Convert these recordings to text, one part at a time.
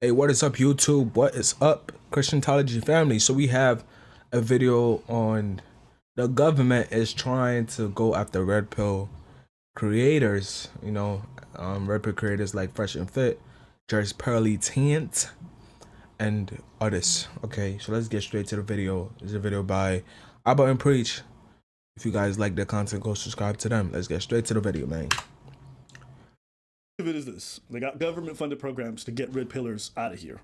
Hey, what is up, YouTube? What is up, Christiantology family? So we have a video on the government is trying to go after red pill creators. Red pill creators like Fresh and Fit, Jerry's Pearly Tant, and others. Okay, so let's get straight to the video. It's a video by Abba and Preach. If you guys like their content, go subscribe to them. Let's get straight to the video, man. Of it is this: they got government-funded programs to get red pillars out of here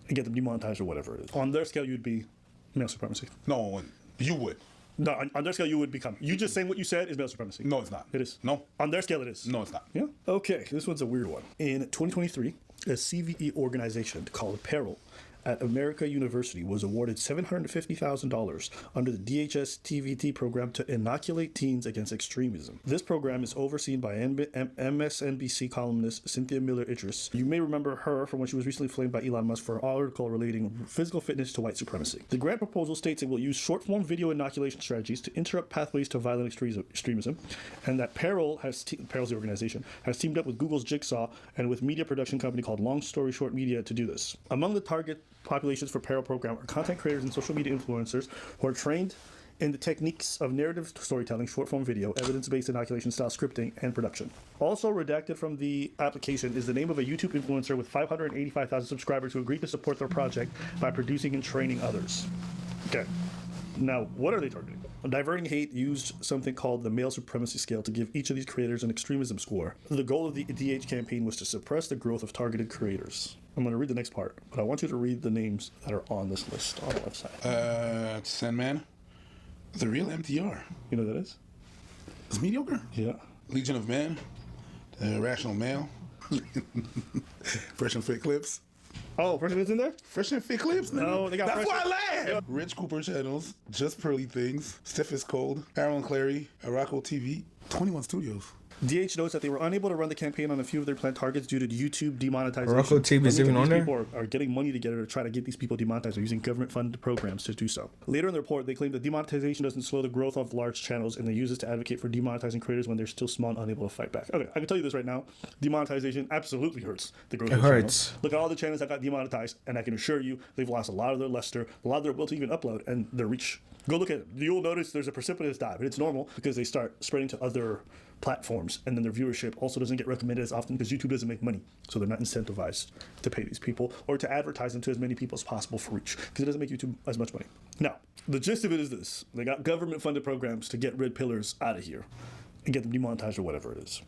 and get them demonetized or whatever it is. On their scale, you'd be male supremacy. No, you would. No, on their scale, you would become. You just saying what you said is male supremacy. No, it's not. It is. No. On their scale, it is. No, it's not. Yeah. Okay, this one's a weird one. In 2023, a CVE organization called Peril at America University was awarded $750,000 under the DHS TVT program to inoculate teens against extremism. This program is overseen by MSNBC columnist Cynthia Miller Idris. You may remember her from when she was recently flamed by Elon Musk for an article relating physical fitness to white supremacy. The grant proposal states it will use short-form video inoculation strategies to interrupt pathways to violent extremism, and that Peril Peril's the organization, has teamed up with Google's Jigsaw and with media production company called Long Story Short Media to do this. Among the target populations for Peril program are content creators and social media influencers who are trained in the techniques of narrative storytelling, short-form video, evidence-based inoculation style scripting, and production. Also redacted from the application is the name of a YouTube influencer with 585,000 subscribers who agreed to support their project by producing and training others. Okay. Now, what are they targeting? Diverting Hate used something called the male supremacy scale to give each of these creators an extremism score. The goal of the DH campaign was to suppress the growth of targeted creators. I'm going to read the next part, but I want you to read the names that are on this list on the website. Sandman, The Real MTR. You know who that is? It's mediocre. Yeah. Legion of Men, The Rational Male, Fresh and Fit Clips. Oh, Fresh and Fit's in there? Fresh and Fit Clips? No, they got That's Fresh why I laugh. Rich Cooper Channels, Just Pearly Things, Steph is Cold, Aaron Clary, Araco TV, 21 Studios. DH notes that they were unable to run the campaign on a few of their planned targets due to YouTube demonetization. Araco TV is even on there? People are getting money together to try to get these people demonetized. They're using government-funded programs to do so. Later in the report, they claim that demonetization doesn't slow the growth of large channels, and they use it to advocate for demonetizing creators when they're still small and unable to fight back. Okay, I can tell you this right now. Demonetization absolutely hurts the growth of hurts. channels. Look at all the channels that got demonetized, and I can assure you they've lost a lot of their luster, a lot of their ability to even upload, and their reach. Go look at it. You'll notice there's a precipitous dive, and it's normal because they start spreading to other platforms, and then their viewership also doesn't get recommended as often because YouTube doesn't make money, so they're not incentivized to pay these people or to advertise them to as many people as possible for reach because it doesn't make YouTube as much money. Now, the gist of it is this: they got government-funded programs to get red pillars out of here and get them demonetized or whatever it is.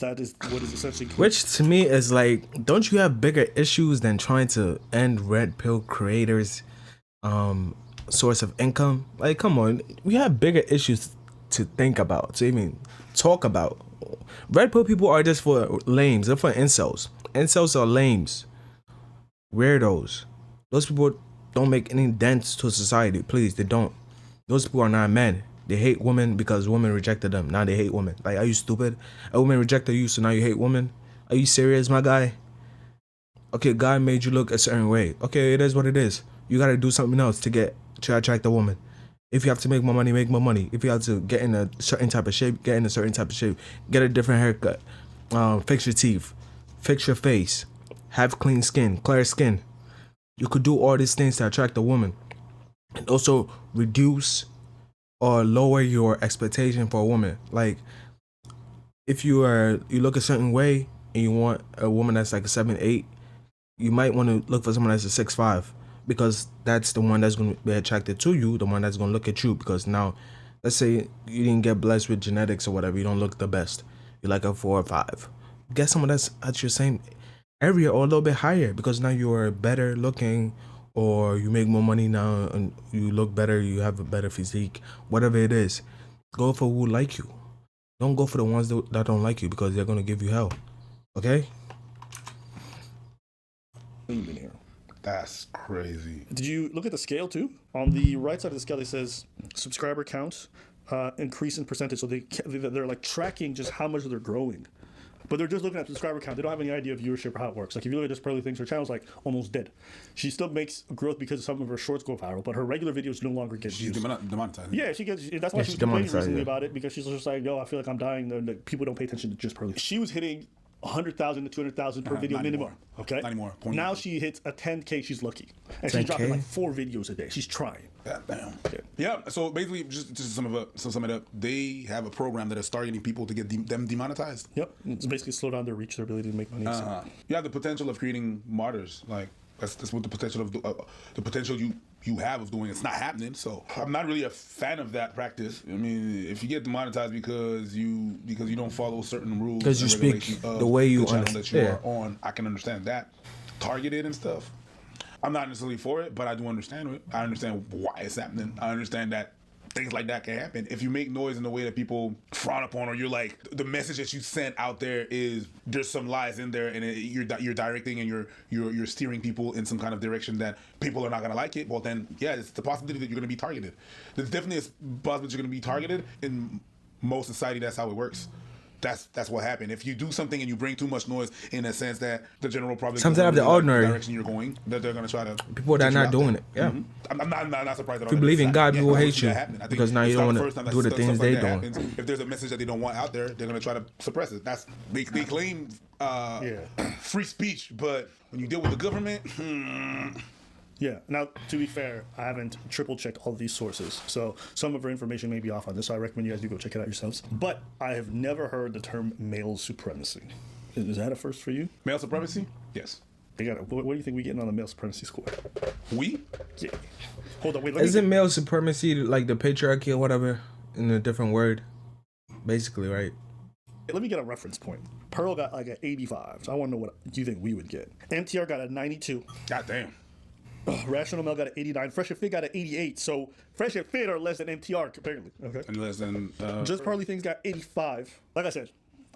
That is what is essentially. Which to me is like, don't you have bigger issues than trying to end red pill creators' source of income? Like, come on, we have bigger issues to think about, to even talk about. Red pill people are just for lames. They're for incels. Incels are lames, weirdos. Those people don't make any dents to society. Please, they don't. Those people are not men. They hate women because women rejected them. Now they hate women. Like, are you stupid? A woman rejected you, so now you hate women? Are you serious, my guy? Okay, God made you look a certain way. Okay, it is what it is. You gotta do something else to attract a woman. If you have to make more money, make more money. If you have to get in a certain type of shape, get in a certain type of shape. Get a different haircut. Fix your teeth. Fix your face. Have clean skin, clear skin. You could do all these things to attract a woman. And also reduce or lower your expectation for a woman. Like, if you look a certain way and you want a woman that's like a 7'8", you might want to look for someone that's a 6'5", because that's the one that's going to be attracted to you, the one that's going to look at you. Because now, let's say you didn't get blessed with genetics or whatever, you don't look the best, you're like a 4 or 5. Get someone that's at your same area or a little bit higher, because now you are better looking, or you make more money now and you look better, you have a better physique, whatever it is. Go for who like you. Don't go for the ones that don't like you, because they're going to give you hell. Okay? In here. That's crazy. Did you look at the scale too? On the right side of the scale, it says subscriber count increase in percentage. So they're like tracking just how much they're growing, but they're just looking at subscriber count. They don't have any idea of viewership or how it works. Like, if you look at Just Pearly Things, her channel's like almost dead. She still makes growth because some of her shorts go viral, but her regular videos no longer get She's views. demonetized. Yeah, she gets. That's why she was complaining recently about it, because she's just like, "Yo, I feel like I'm dying. People don't pay attention to Just Pearly." She was hitting 100,000 to 200,000 per video not minimum. anymore. Okay, Not anymore. Now she hits a 10K. She's lucky, and she's 10K? dropping like 4 videos a day. She's trying. God damn. Yeah. So basically, just to sum it up, they have a program that is targeting people to get them demonetized. Yep, it's basically slow down their reach, their ability to make money. So. You have the potential of creating martyrs. Like that's what the potential of the potential you have of doing. It's not happening. So I'm not really a fan of that practice. I mean, if you get demonetized because you don't follow certain rules, Because you and speak regulations of the way you the channel understand. that you Yeah. are on, I can understand that. Targeted and stuff. I'm not necessarily for it, but I do understand it. I understand why it's happening. I understand that things like that can happen. If you make noise in the way that people frown upon, or you're like, the message that you sent out there is there's some lies in there, and you're directing and you're steering people in some kind of direction that people are not gonna like it. Well, then yeah, it's the possibility that you're gonna be targeted. There's definitely a possibility you're gonna be targeted. In most society, that's how it works. That's what happened. If you do something and you bring too much noise, in a sense that the general public Something out of the doesn't really like ordinary. the direction you're going, that they're gonna try to People that are get you not out doing there. it. Yeah. I'm not surprised at all. If you believe in God, people will I hate see you that happen. I think because now it's you not don't the wanna first time that do the stuff things like they that doing. happens. If there's a message that they don't want out there, they're gonna try to suppress it. They claim free speech, but when you deal with the government, Yeah. Now, to be fair, I haven't triple checked all of these sources, so some of our information may be off on this. So I recommend you guys do go check it out yourselves. But I have never heard the term male supremacy. Is that a first for you? male supremacy. Yes, They got. What do you think we getting on the male supremacy score? we. Yeah. Hold on. Wait. Let me Isn't male supremacy like the patriarchy or whatever in a different word? Basically, right? Let me get a reference point. Pearl got like an 85. So I want to know what you think we would get. MTR got a 92. God damn. Rational Mel got an 89. Fresh and Fit got an 88. So Fresh and Fit are less than MTR, apparently. Okay. And less than Just Parley Things got 85. Like I said,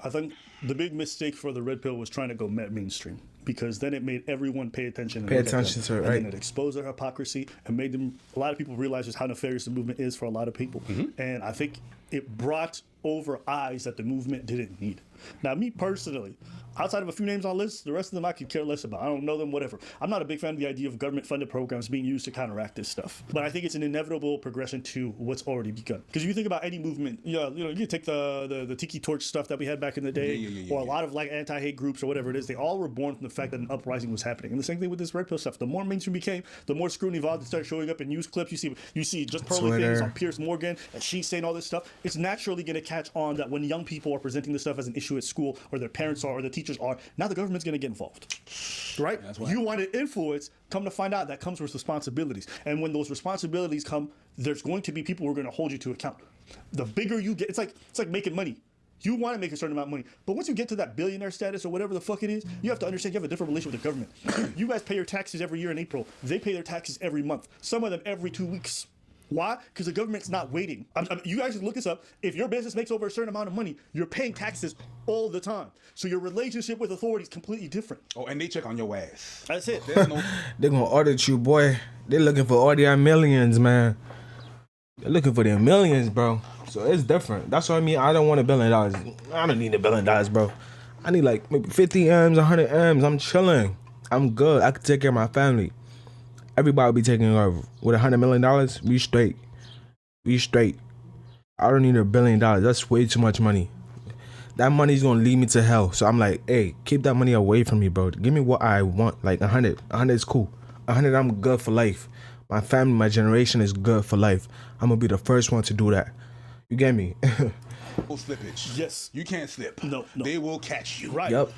I think the big mistake for the Red Pill was trying to go mainstream, because then it made everyone pay attention. And Pay look at attention them. to it, And right. then it exposed their hypocrisy and made them. A lot of people realize just how nefarious the movement is for a lot of people. And I think it brought over eyes that the movement didn't need. Now, me personally, outside of a few names on lists, the rest of them I could care less about. I don't know them, whatever. I'm not a big fan of the idea of government-funded programs being used to counteract this stuff. But I think it's an inevitable progression to what's already begun. Because if you think about any movement, you take the Tiki Torch stuff that we had back in the day, or a lot of like anti-hate groups or whatever it is, they all were born from the fact that an uprising was happening. And the same thing with this Red Pill stuff. The more mainstream became, the more scrutiny evolved to start showing up in news clips. You see just Pearly Twitter. Things on Piers Morgan, and she's saying all this stuff. It's naturally going to catch on that when young people are presenting this stuff as an issue at school, or their parents are, or the teachers are, now the government's going to get involved, right? You want to influence, come to find out that comes with responsibilities. And when those responsibilities come, there's going to be people who are going to hold you to account. The bigger you get, it's like making money. You want to make a certain amount of money, but once you get to that billionaire status or whatever the fuck it is, you have to understand you have a different relationship with the government. You guys pay your taxes every year in April. They pay their taxes every month. Some of them every 2 weeks. Why? Because the government's not waiting. You guys can look this up. If your business makes over a certain amount of money, you're paying taxes all the time. So your relationship with authority is completely different. Oh, and they check on your ass. That's it. There's no. They're gonna audit you, boy. They're looking for all their millions, man. They're looking for their millions, bro. So it's different. That's what I mean. I don't want $1 billion. I don't need $1 billion, bro. I need like maybe 50 M's, 100 M's. I'm chilling. I'm good. I can take care of my family. Everybody will be taking over. With $100 million, we straight. We straight. I don't need $1 billion. That's way too much money. That money's gonna lead me to hell. So I'm like, hey, keep that money away from me, bro. Give me what I want. Like 100. 100 is cool. 100, I'm good for life. My family, my generation is good for life. I'm gonna be the first one to do that. You get me? Slippage. Yes. You can't slip. No. They will catch you. Right. Yep.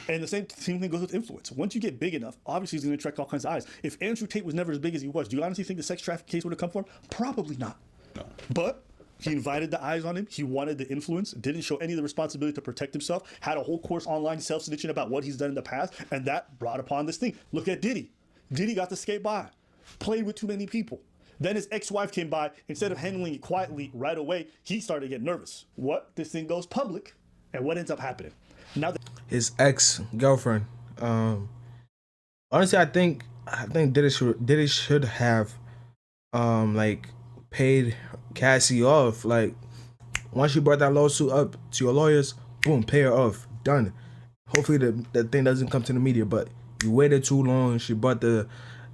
And the same thing goes with influence. Once you get big enough, obviously he's going to attract all kinds of eyes. If Andrew Tate was never as big as he was, do you honestly think the sex trafficking case would have come from? Probably not. No. But he invited the eyes on him. He wanted the influence. Didn't show any of the responsibility to protect himself. Had a whole course online self-snitching about what he's done in the past, and that brought upon this thing. Look at Diddy. Diddy got to skate by. Played with too many people. Then his ex-wife came by. Instead of handling it quietly right away, he started to get nervous. What? This thing goes public. And what ends up happening? Now that His ex-girlfriend. Honestly, I think Diddy should have like paid Cassie off. Like once you brought that lawsuit up to your lawyers, boom, pay her off. Done. Hopefully the thing doesn't come to the media, but you waited too long. She brought the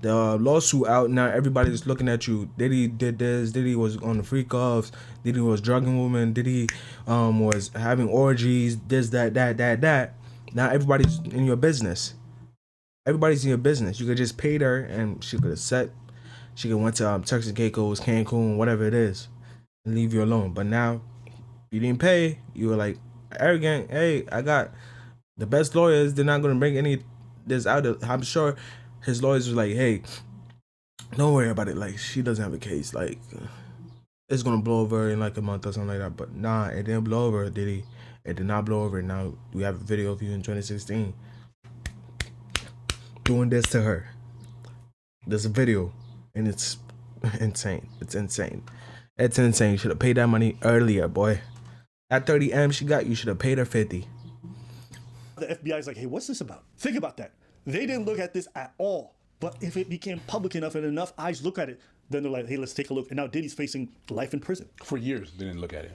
lawsuit out. Now everybody's looking at you. Diddy did this. Diddy was on the freak offs. Diddy was drugging women. Diddy was having orgies. This, that. Now everybody's in your business. Everybody's in your business. You could just pay her, and she could have set. She could went to Turks and Caicos, Cancun, whatever it is, and leave you alone. But now you didn't pay. You were like arrogant. Hey, I got the best lawyers. They're not gonna bring any this out. I'm sure his lawyers were like, hey, don't worry about it. Like, she doesn't have a case. Like, it's gonna blow over in like a month or something like that. But nah, it didn't blow over, did he? It did not blow over. Now we have a video of you in 2016 doing this to her. There's a video, and it's insane. It's insane. It's insane. You should have paid that money earlier, boy. At 30M she got, you should have paid her 50. The FBI is like, hey, what's this about? Think about that. They didn't look at this at all. But if it became public enough and enough eyes look at it, then they're like, hey, let's take a look. And now Diddy's facing life in prison. For years, they didn't look at it.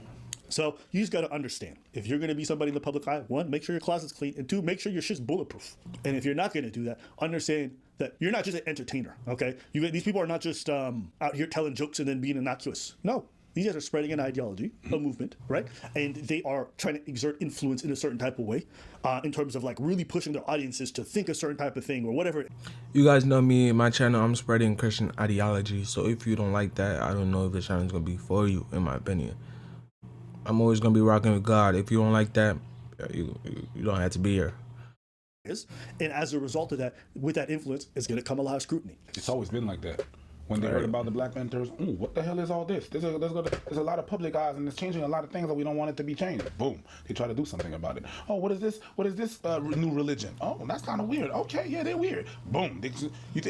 So you just got to understand, if you're going to be somebody in the public eye, one, make sure your closet's clean, and two, make sure your shit's bulletproof. And if you're not going to do that, understand that you're not just an entertainer, okay? These people are not just out here telling jokes and then being innocuous. No. These guys are spreading an ideology, a movement, right? And they are trying to exert influence in a certain type of way, in terms of like really pushing their audiences to think a certain type of thing or whatever. You guys know me, my channel, I'm spreading Christian ideology. So if you don't like that, I don't know if the channel's going to be for you, in my opinion. I'm always going to be rocking with God. If you don't like that, you don't have to be here. And as a result of that, with that influence, it's going to come a lot of scrutiny. It's always been like that. When they heard about the Black Panthers, ooh, what the hell is all this? There's a lot of public eyes, and it's changing a lot of things that we don't want it to be changed. Boom. They try to do something about it. Oh, what is this? What is this new religion? Oh, that's kind of weird. Okay, yeah, they're weird. Boom.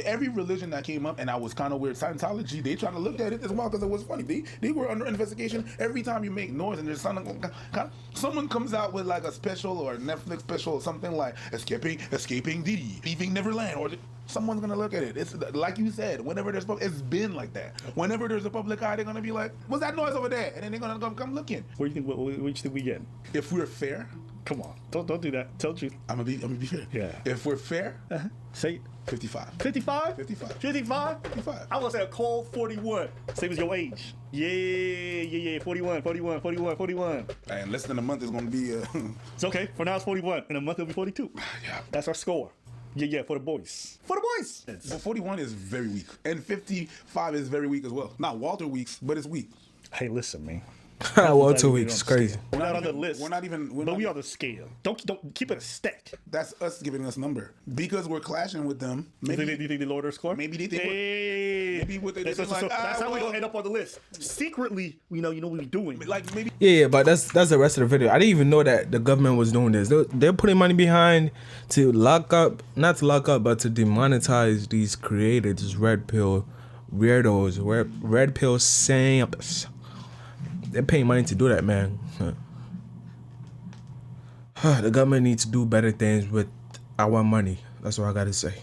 Every religion that came up, and that was kind of weird. Scientology, they trying to look at it as well because it was funny. They were under investigation. Every time you make noise and there's someone comes out with like a special or a Netflix special or something like escaping Diddy, leaving Neverland, or someone's gonna look at it. It's like you said, whenever there's it's been like that. Whenever there's a public eye, they're gonna be like, "What's that noise over there?" And then they're gonna come looking. What do you think? What do you think we get? If we're fair, come on, don't do that. Tell the truth. I'm gonna be fair. Yeah. If we're fair, say it. 55. 55? 55. 55? 55. I was at a cold 41. Same as your age. Yeah. 41. And less than a month is gonna be. It's okay. For now, it's 41. In a month, it'll be 42. Yeah. That's our score. Yeah, for the boys. For the boys. But 41 is very weak. And 55 is very weak as well. Not Walter Weeks, but it's weak. Hey, listen, man. Well, 2 weeks is crazy. We're not on the list. We're not even. We on the scale. Don't keep it a stack. That's us giving us number because we're clashing with them. Maybe do you think they lowered their score? Maybe they think. Hey. Maybe what they that's how we don't end up on the list. Secretly, you know what we're doing. Like maybe. Yeah, but that's the rest of the video. I didn't even know that the government was doing this. They're putting money behind to not to lock up, but to demonetize these creators, these red pill weirdos, red pill samps. They're paying money to do that, man. The government needs to do better things with our money. That's what I gotta say.